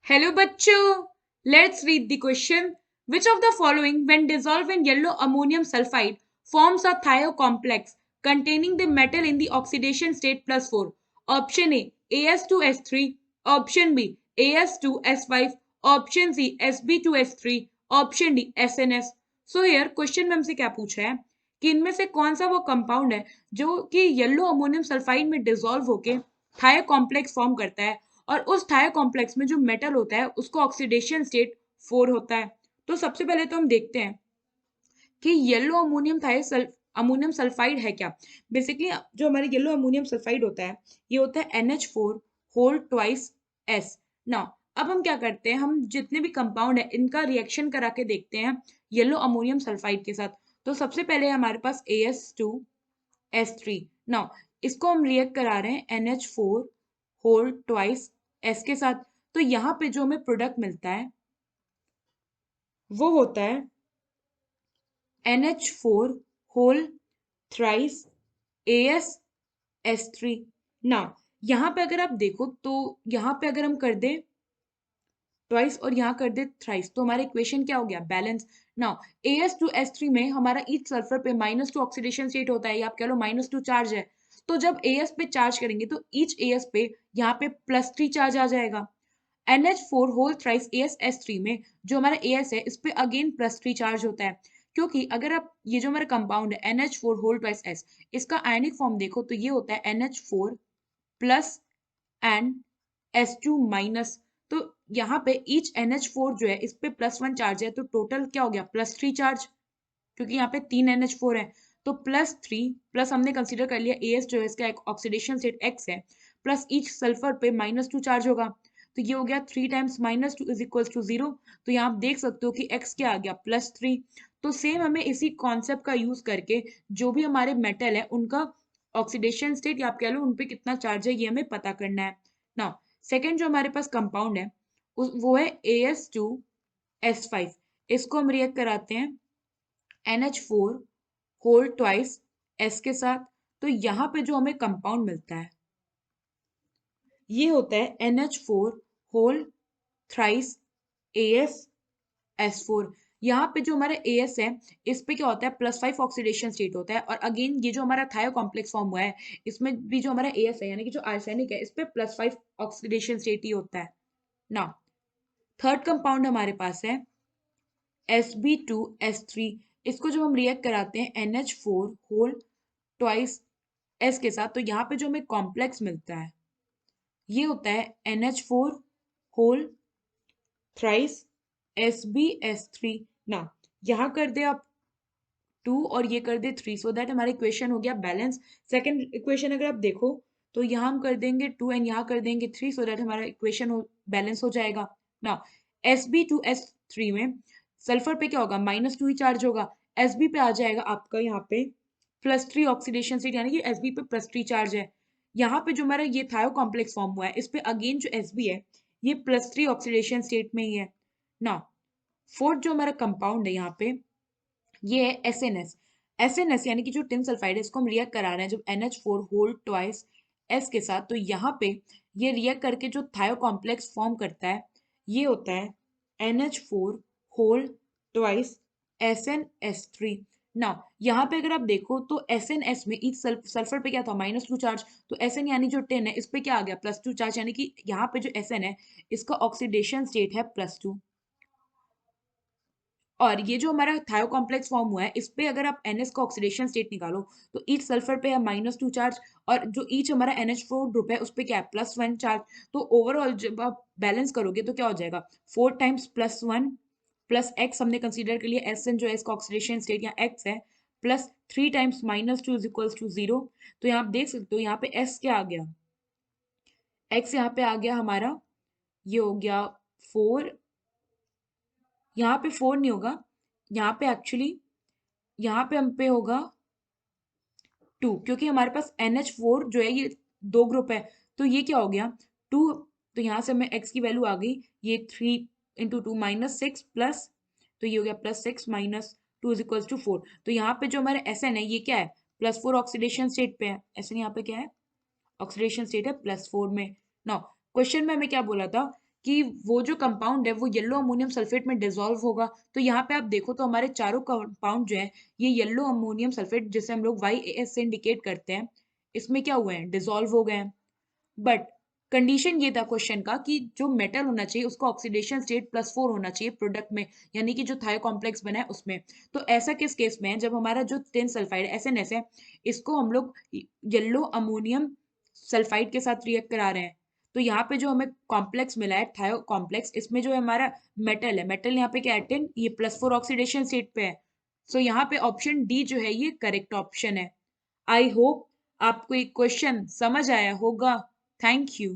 Hello bachcho, let's read the question. Which of the following when dissolved in yellow ammonium sulfide forms a thiocomplex containing the metal in the oxidation state +4? Option A As2S3, option B As2S5, option C Sb2S3, option D SNS. So here question में हमसे क्या पूछा है कि इनमें से कौन सा वो कंपाउंड है जो कि येलो अमोनियम सल्फाइड में डिसॉल्व होके थायोकॉम्प्लेक्स फॉर्म करता है और उस थायो कॉम्प्लेक्स में जो मेटल होता है उसको ऑक्सीडेशन स्टेट 4 होता है। तो सबसे पहले तो हम देखते हैं कि येलो अमोनियम सल्फाइड है क्या। बेसिकली जो हमारे येलो अमोनियम सल्फाइड होता है ये होता है NH4 whole twice S। Now अब हम क्या करते हैं, हम जितने भी कंपाउंड है इनका रिएक्शन करा के देखते हैं येलो अमोनियम सल्फाइड के साथ। तो सबसे पहले हमारे पास AS2S3। नाउ इसको हम रिएक्ट करा रहे हैं NH4 होल ट्वाइस S के साथ। तो यहाँ पे जो हमें प्रोडक्ट मिलता है वो होता है NH4 whole thrice AsS3। Now यहाँ पे अगर आप देखो तो यहाँ पे अगर हम कर दें ट्वाइस और यहाँ कर दे थ्राइस तो हमारा इक्वेशन क्या हो गया, बैलेंस। नाउ AS2S3 में हमारा ईच सल्फर पे -2 ऑक्सीडेशन स्टेट होता है या आप कह लो -2 चार्ज है। तो जब AS पे चार्ज करेंगे तो ईच AS पे यहाँ पे +3 चार्ज आ जाएगा। NH4 होल थ्राइस AsS3 में जो हमारा AS है इस पे अगेन +3 चार्ज होता है, क्योंकि अगर आप ये जो हमारा कंपाउंड है NH4 होल ट्वाइस S इसका आयनिक फॉर्म देखो तो ये होता है NH4 plus and S2 minus. तो यहाँ पे ईच NH4 जो है इस पे +1 चार्ज है तो टोटल क्या हो गया +3 चार्ज, क्योंकि यहाँ पे 3 NH4 है। तो +3 प्लस हमने कंसीडर कर लिया AS जो है इसका एक ऑक्सीडेशन स्टेट X है, प्लस ईच सल्फर पे -2 चार्ज होगा। तो ये हो गया 3 टाइम्स -2 इज इक्वल टू 0। तो यहाँ आप देख सकते हो कि X क्या आ गया +3। तो सेम हमें इसी कॉन्सेप्ट का यूज करके जो भी हमारे मेटल है उनका ऑक्सीडेशन स्टेट या आप कह लो उन पे कितना चार्ज है ये हमें पता करना है। नाउ सेकेंड जो हमारे पास कंपाउंड है वो है AS2S5। इसको हम रिएक्ट कराते हैं NH4 होल ट्वाइस S के साथ। तो यहाँ पे जो हमें कंपाउंड मिलता है ये होता है NH4 होल थ्राइस AsS4। यहाँ पे जो हमारा AS है इस पे क्या होता है +5 ऑक्सीडेशन स्टेट होता है, और अगेन ये जो हमारा थायो कॉम्प्लेक्स फॉर्म हुआ है इसमें भी जो हमारा AS है यानी कि जो आर्सेनिक है इस पे +5 ऑक्सीडेशन स्टेट ही होता है। नाउ थर्ड कंपाउंड हमारे पास है Sb2S3। इसको जब हम रिएक्ट कराते हैं NH4 होल ट्वाइस S के साथ तो यहाँ पे जो हमें कॉम्प्लेक्स मिलता है ये होता है NH4 होल थ्राइस Sbs3। ना यहाँ कर दे आप 2 और ये कर दे 3 सो दैट हमारा इक्वेशन हो गया बैलेंस। सेकंड इक्वेशन अगर आप देखो तो यहाँ हम कर देंगे 2 एंड यहाँ कर देंगे 3 सो दैट हमारा इक्वेशन हो बैलेंस हो जाएगा। नाउ Sb2S3 में सल्फर पे क्या होगा -2 ही चार्ज होगा, Sb पे आ जाएगा आपका यहाँ पे +3 ऑक्सीडेशन स्टेट यानी कि Sb पे +3 चार्ज है। यहाँ पे जो हमारा ये थायो कॉम्प्लेक्स फॉर्म हुआ है इस पे अगेन जो Sb है ये +3 ऑक्सीडेशन स्टेट में ही है। नाउ फोर्थ जो हमारा कंपाउंड है यहाँ पे ये है एस एन एस यानी कि जो टिन सल्फाइड है इसको हम रिएक्ट करा रहे हैं जब NH4 होल ट्वाइस S के साथ। तो यहाँ पे ये रिएक्ट करके जो थायो कॉम्प्लेक्स फॉर्म करता है ये होता है NH4 whole twice SnS3। Now यहाँ पे अगर आप देखो तो SNS में इस सल्फर पे क्या था -2 चार्ज, तो Sn यानी जो टिन है इस पे क्या आ गया +2 चार्ज, यानी कि यहाँ पे जो Sn है इसका ऑक्सीडेशन स्टेट है +2। और ये जो हमारा थायो कॉम्प्लेक्स फॉर्म हुआ है इस पे अगर आप NS का ऑक्सीडेशन स्टेट निकालो तो ईच सल्फर पे है -2 चार्ज, और जो ईच हमारा NH4 ग्रुप है उस पे क्या है +1 चार्ज। तो ओवरऑल जब आप बैलेंस करोगे तो क्या हो जाएगा 4 टाइम्स +1 प्लस एक्स हमने कंसीडर कर लिया एस एन जो है इसका ऑक्सीडेशन स्टेट यहाँ एक्स है, plus 3 times -2 is equals to 0। तो यहाँ आप देख सकते हो यहाँ पे एस क्या आ गया, एक्स यहाँ पे आ गया हमारा, ये हो गया 4। यहाँ पे 4 नहीं होगा, यहाँ पे एक्चुअली यहाँ पे हम पे होगा 2, क्योंकि हमारे पास NH4 जो है ये 2 ग्रुप है। तो ये क्या हो गया 2, तो यहाँ से हमें x की वैल्यू आ गई, ये 3 इंटू 2 -6 प्लस, तो ये हो गया +6 -2 इज इक्वल्स टू 4। तो यहाँ पे जो हमारा Sn है ये क्या है +4 ऑक्सीडेशन स्टेट पे है। Sn यहाँ पे क्या है ऑक्सीडेशन स्टेट है +4 में। नाउ क्वेश्चन में हमें क्या बोला था कि वो जो कंपाउंड है वो येलो अमोनियम सल्फेट में डिसॉल्व होगा। तो यहाँ पे आप देखो तो हमारे चारों कंपाउंड जो हैं ये येलो अमोनियम सल्फेट जिसे हम लोग YAS से इंडिकेट करते हैं, इसमें क्या हुए हैं? डिसॉल्व हो गए हैं। बट कंडीशन ये था क्वेश्चन का कि जो मेटल होना चाहिए उसका ऑक्सीडेशन स्टेट +4 होना चाहिए प्रोडक्ट में, यानी कि जो थायो कॉम्प्लेक्स बना है उसमें। तो ऐसा किस केस में है? जब हमारा जो टिन सल्फाइड SNS है इसको हम लोग येलो अमोनियम सल्फाइड के साथ रिएक्ट करा रहे हैं। तो यहाँ पे जो हमें कॉम्प्लेक्स मिला है थायो कॉम्प्लेक्स, इसमें जो हमारा मेटल है, मेटल यहाँ पे क्या है? टिन, ये +4 ऑक्सीडेशन स्टेट पे है। सो यहाँ पे ऑप्शन डी जो है ये करेक्ट ऑप्शन है। आई होप आपको ये क्वेश्चन समझ आया होगा। Thank you.